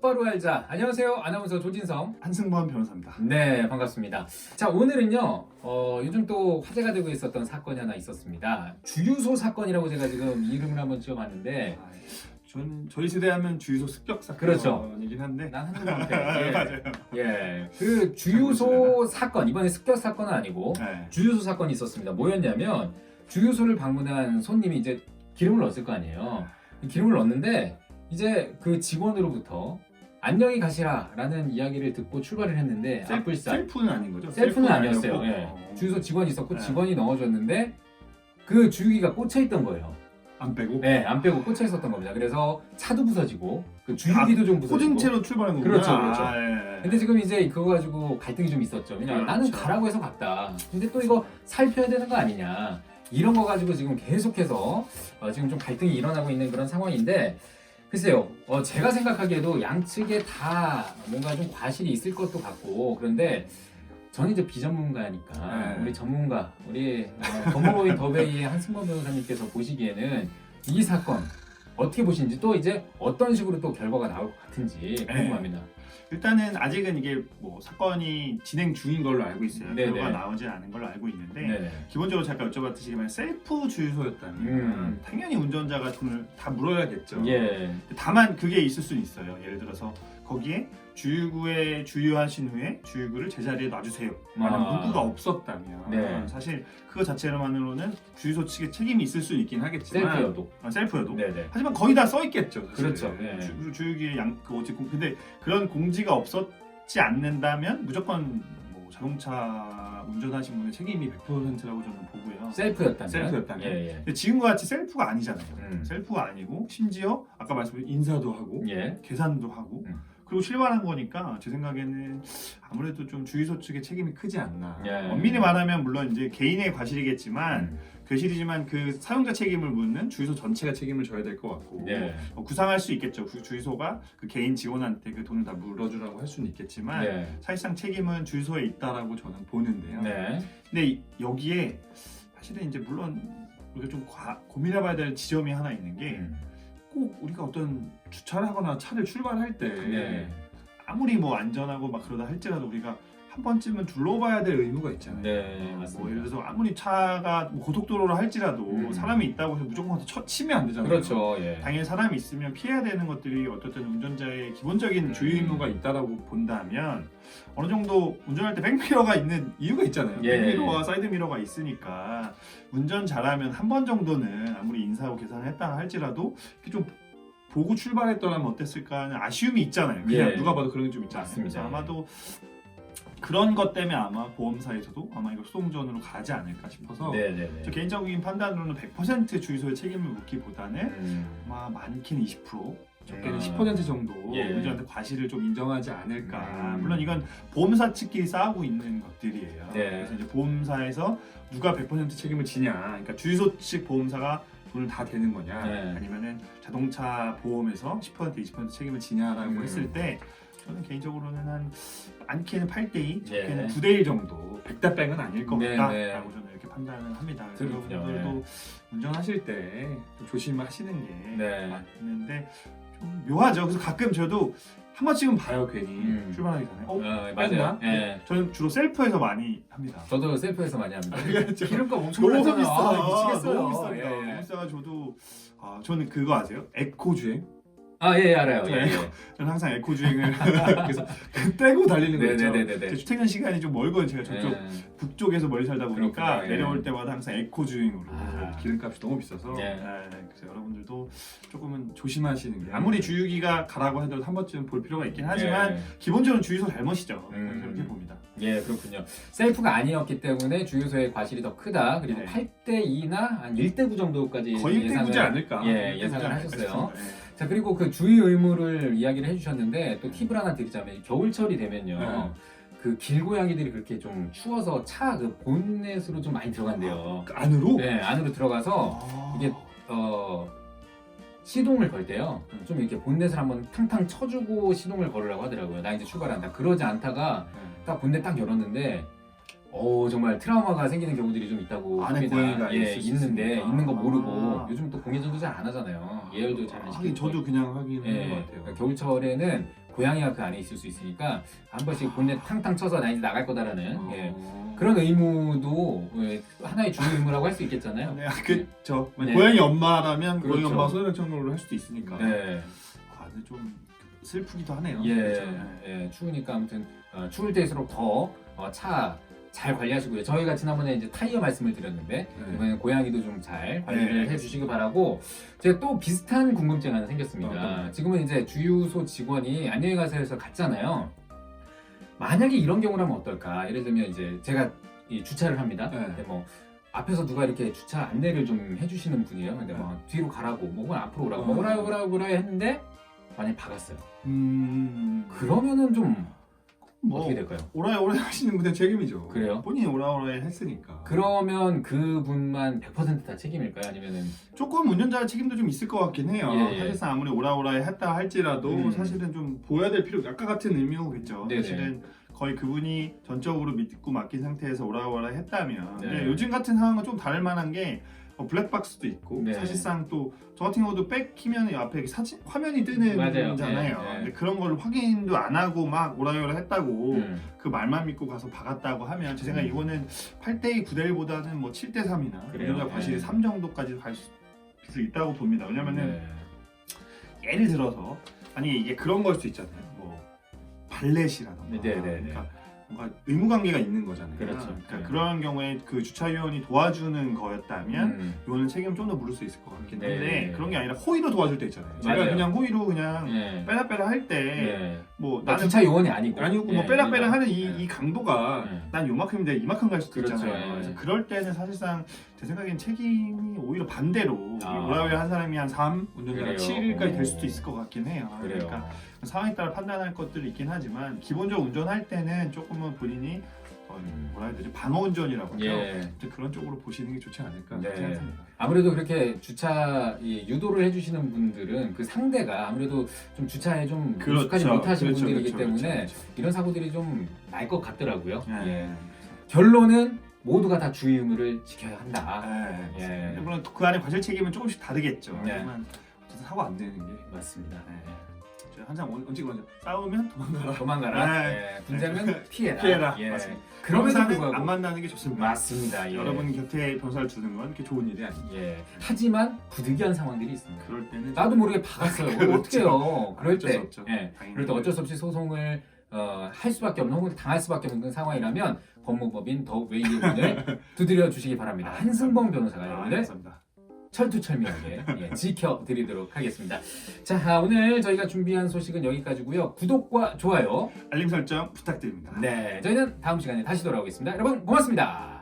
똑바로 알자. 안녕하세요. 아나운서 조진성. 한승범 변호사입니다. 네, 반갑습니다. 자, 오늘은요. 요즘 또 화제가 되고 있었던 사건이 하나 있었습니다. 주유소 사건이라고 제가 지금 이름을 한번 지어봤는데 저희 세대하면 주유소 습격 그렇죠. 사건이긴 한데 난 한국한테 맞아요. 예, 그 주유소 사건 이번에 습격 사건은 아니고 네. 주유소 사건이 있었습니다. 뭐였냐면 주유소를 방문한 손님이 이제 기름을 넣었을 거 아니에요. 기름을 넣었는데 이제 그 직원으로부터 안녕히 가시라라는 이야기를 듣고 출발을 했는데 앞불살 셀프는 아닌 거죠? 셀프는 아니었어요. 예. 주유소 직원이 있었고 직원이 넣어줬는데 그 주유기가 꽂혀 있던 거예요. 안 빼고? 네, 안 빼고 꽂혀 있었던 겁니다. 그래서 차도 부서지고 그 주유기도 좀 부서지고. 꽂은 채로 출발한 거구나. 그렇죠, 그렇죠. 예. 근데 지금 이제 그거 가지고 갈등이 좀 있었죠. 왜냐면 나는 그렇죠. 가라고 해서 갔다. 근데 또 이거 살펴야 되는 거 아니냐. 이런 거 가지고 지금 계속해서 지금 좀 갈등이 일어나고 있는 그런 상황인데 글쎄요. 제가 생각하기에도 양측에 다 뭔가 좀 과실이 있을 것도 같고 그런데 저는 이제 비전문가니까 우리 전문가, 우리 더모로이 더베이의 한승범 변호사님께서 보시기에는 이 사건 어떻게 보시는지 또 이제 어떤 식으로 또 결과가 나올 것 같은지 궁금합니다. 일단은 아직은 이게 뭐 사건이 진행 중인 걸로 알고 있어요. 네네. 결과가 나오지 않은 걸로 알고 있는데 네네. 기본적으로 잠깐 여쭤봤듯이 셀프 주유소였다면 당연히 운전자가 돈을 다 물어야겠죠. 예. 다만 그게 있을 수는 있어요. 예를 들어서 거기에 주유구에 주유하신 후에 주유구를 제자리에 놔주세요 라는 문구가 없었다면 네. 사실 그거 자체로만으로는 주유소 측에 책임이 있을 수는 있긴 하겠지만 셀프여도 네네. 하지만 거의 다 써있겠죠. 사실. 그렇죠. 네. 주유기에 근데 그런 공지가 없었지 않는다면 무조건 뭐 자동차 운전하신 분의 책임이 100%라고 저는 보고요. 셀프였다면. 예. 근데 지금과 같이 셀프가 아니잖아요. 셀프가 아니고 심지어 아까 말씀드린 인사도 하고 예. 계산도 하고 그리고 실발한 거니까 제 생각에는 아무래도 좀 주유소 측의 책임이 크지 않나. 예. 엄밀히 말하면 물론 이제 개인의 과실이겠지만 괴실이지만 그 사용자 책임을 묻는 주유소 전체가 책임을 져야 될 것 같고 예. 구상할 수 있겠죠. 주유소가 그 개인 직원한테 그 돈을 다 물어주라고 할 수는 있겠지만 예. 사실상 책임은 주유소에 있다라고 저는 보는데요. 네. 근데 여기에 사실은 이제 물론 우리가 좀 고민해봐야 될 지점이 하나 있는 게 꼭 우리가 어떤 주차를 하거나 차를 출발할 때 네. 아무리 뭐 안전하고 막 그러다 할지라도 우리가 한 번쯤은 둘러봐야 될 의무가 있잖아요. 네, 맞습니다. 뭐 예를 들어서 아무리 차가 뭐 고속도로로 할지라도 사람이 있다고 해서 무조건 가서 치면 안 되잖아요. 그렇죠. 예. 당연히 사람이 있으면 피해야 되는 것들이 어떻든 운전자의 기본적인 주의 의무가 있다라고 본다면 어느 정도 운전할 때 백미러가 있는 이유가 있잖아요. 예. 백미러와 사이드미러가 있으니까 운전 잘하면 한 번 정도는 아무리 인사하고 계산을 했다 할지라도 이렇게 좀 보고 출발했더라면 어땠을까 하는 아쉬움이 있잖아요. 그냥 예. 누가 봐도 그런 게 좀 있잖아요. 맞습니다. 그래서 아마도 그런 것 때문에 아마 보험사에서도 아마 이거 소송전으로 가지 않을까 싶어서 네네네. 저 개인적인 판단으로는 100% 주유소의 책임을 묻기보다는 아마 많게는 20%, 적게는 10% 정도 운전한테 과실을 좀 인정하지 않을까. 물론 이건 보험사 측끼리 싸우고 있는 것들이에요. 네. 그래서 이제 보험사에서 누가 100% 책임을 지냐, 그러니까 주유소 측 보험사가 돈을 다 대는 거냐, 아니면은 자동차 보험에서 10% 20% 책임을 지냐라고 했을 때 저는 개인적으로는 한 많게는 8대2, 적게는 9대1 정도 100대 100은 아닐 것 같다라고 저는 이렇게 판단을 합니다. 그래서 여러분들도 운전하실 때 좀 조심하시는 게 맞는데 좀 묘하죠. 그래서 가끔 저도 한 번씩은 봐요. 괜히 출발하기 전에 맞아요. 저는 주로 셀프에서 많이 합니다. 저도 셀프에서 많이 합니다. 그렇죠. 기름값 엄청 너무 비싸. 미치겠어요. 너무 너무 비쌉니다. 너무 비싸가 저도 저는 그거 아세요? 에코 주행? 예, 알아요. 예. 저는 항상 에코 주행을 그래서 떼고 달리는 거 있죠. 네네네네. 제 퇴근 시간이 좀 멀거든요. 제가 저쪽 북쪽에서 멀리 살다 보니까 그렇구나. 내려올 때마다 항상 에코 주행으로 기름값이 너무 비싸서 예. 그래서 여러분들도 조금은 조심하시는 게 아무리 주유기가 가라고 해도 한 번쯤 볼 필요가 있긴 하지만 기본적으로 주유소 잘못이죠. 그렇게 봅니다. 예, 그렇군요. 셀프가 아니었기 때문에 주유소의 과실이 더 크다. 그리고 8대2나 한 1대9 정도까지 거의 1대9지 않을까. 예상을 하셨어요. 네. 자, 그리고 그 주유 의무를 이야기를 해주셨는데 또 팁을 하나 드리자면 겨울철이 되면요. 그 길고양이들이 그렇게 좀 추워서 차 그 본넷으로 좀 많이 들어간대요. 안으로? 네, 안으로 들어가서 이게 시동을 걸 때요. 좀 이렇게 본넷을 한번 탕탕 쳐주고 시동을 걸으라고 하더라고요. 나 이제 출발한다. 그러지 않다가 딱 본넷 딱 열었는데 정말 트라우마가 생기는 경우들이 좀 있다고 안에 합니다. 고양이가 있는데 있는 거 모르고 요즘 또 공회전도 잘 안 하잖아요. 예열도 잘 안 시키고. 저도 그냥 하긴 하는 것 같아요. 그러니까 겨울철에는 고양이가 그 안에 있을 수 있으니까 한 번씩 본넷 탕탕 쳐서 나 이제 나갈 거다라는 예, 어. 그런 의무도 예, 하나의 주요 의무라고 할 수 있겠잖아요. 네, 그쵸. 네. 고양이 엄마라면 고양이 그렇죠. 엄마 소변 청소를 할 수도 있으니까. 네. 아, 근데 좀 슬프기도 하네요. 예, 그렇죠? 예, 추우니까 아무튼 추울 때일수록 더 차 잘 관리하시고요. 저희가 지난번에 이제 타이어 말씀을 드렸는데 네. 이번에 고양이도 좀 잘 관리를 네. 해주시기 바라고 제가 또 비슷한 궁금증 하나 생겼습니다. 지금은 이제 주유소 직원이 안녕히 가세요에서 갔잖아요. 만약에 이런 경우라면 어떨까? 예를 들면 이제 제가 이 주차를 합니다. 네. 근데 뭐 앞에서 누가 이렇게 주차 안내를 좀 해주시는 분이에요. 근데 뭐 뒤로 가라고, 뭐 앞으로 오라고, 뭐 오라고 했는데 만약에 박았어요. 그러면은 좀 뭐 어떻게 될까요? 오라오라 하시는 분의 책임이죠. 그래요? 본인이 오라오라 했으니까. 그러면 그분만 100% 다 책임일까요? 아니면은 조금 운전자 책임도 좀 있을 것 같긴 해요. 예, 예. 사실상 아무리 오라오라 했다 할지라도 사실은 좀 보여야 될 필요 아까 같은 의미겠죠. 네네. 사실은 거의 그분이 전적으로 믿고 맡긴 상태에서 오라오라 했다면 네. 근데 요즘 같은 상황은 좀 다를 만한 게 블랙박스도 있고 네. 사실상 또 저 같은 경우도 백 키면 앞에 사진 화면이 뜨는 맞아요. 거잖아요. 네, 네. 근데 그런 걸 확인도 안 하고 막 오라오라 했다고 음. 그 말만 믿고 가서 박았다고 하면 제 생각에 이거는 8대2 9대1보다는 뭐 7대3이나 그래요? 운전자 과실이 네. 3 정도까지 갈 수 있다고 봅니다. 왜냐면은 네. 예를 들어서 만약에 이게 그런 걸 수 있잖아요. 뭐 발렛이라던가 네, 네, 네, 네. 그러니까 뭔가 의무 관계가 있는 거잖아요. 그렇죠. 그러니까 네. 그런 경우에 그 주차위원이 도와주는 거였다면 이거는 책임을 좀 더 물을 수 있을 것 같긴 한데 네. 그런 게 아니라 호의로 도와줄 때 있잖아요. 제가 맞아요. 그냥 호의로 그냥 네. 빼라빼라 할 때 뭐 네. 나는 주차 요원이 아니고 뭐 빼라빼라 하는 네. 이 강도가 네. 난 요만큼인데 이만큼 갈 수도 그렇죠. 있잖아요. 네. 그래서 그럴 때는 사실상 제 생각엔 책임이 오히려 반대로 아. 오라오라 한 사람이 한 3, 운전자가 그래요? 7까지 될 오. 수도 있을 것 같긴 해요. 그래요. 그러니까 상황에 따라 판단할 것들이 있긴 하지만 기본적으로 운전할 때는 조금은 본인이 뭐라 해야 되지? 방어 운전이라고 하죠. 예. 그런 쪽으로 보시는 게 좋지 않을까 네. 생각합니다. 아무래도 그렇게 주차 유도를 해주시는 분들은 그 상대가 아무래도 좀 주차에 좀 익숙하지 못하신 분들이기 때문에 이런 사고들이 좀 날 것 같더라고요. 네. 예. 결론은 모두가 다 주의 의무를 지켜야 한다. 네. 예. 물론 그 안에 과실 책임은 조금씩 다르겠죠. 네. 하지만 어쨌든 사고 안 되는 게 맞습니다. 제가 항상 언제 그러죠? 싸우면 도망가라. 도망가라. 네. 예. 분쟁은 피해라. 피해라. 예. 맞습니다. 그럼에도 변호사는 불구하고 안 만나는 게 좋습니다. 맞습니다. 예. 여러분 곁에 변호사를 두는 건 그렇게 좋은 일이 아니에요. 예. 하지만 부득이한 상황들이 있습니다. 그럴 때는 나도 모르게 박았어요. 그렇죠. 어떡해요. 그럴 어쩔 때. 수 없죠. 예. 당연히. 그럴 때 어쩔 수 없이 소송을 할 수밖에 없는 혹은 당할 수밖에 없는 상황이라면 법무법인 더웨이의 문을 두드려 주시기 바랍니다. 한승범 변호사가 여러분들 감사합니다. 철두철미하게 지켜드리도록 하겠습니다. 자, 오늘 저희가 준비한 소식은 여기까지고요. 구독과 좋아요. 알림 설정 부탁드립니다. 네, 저희는 다음 시간에 다시 돌아오겠습니다. 여러분 고맙습니다.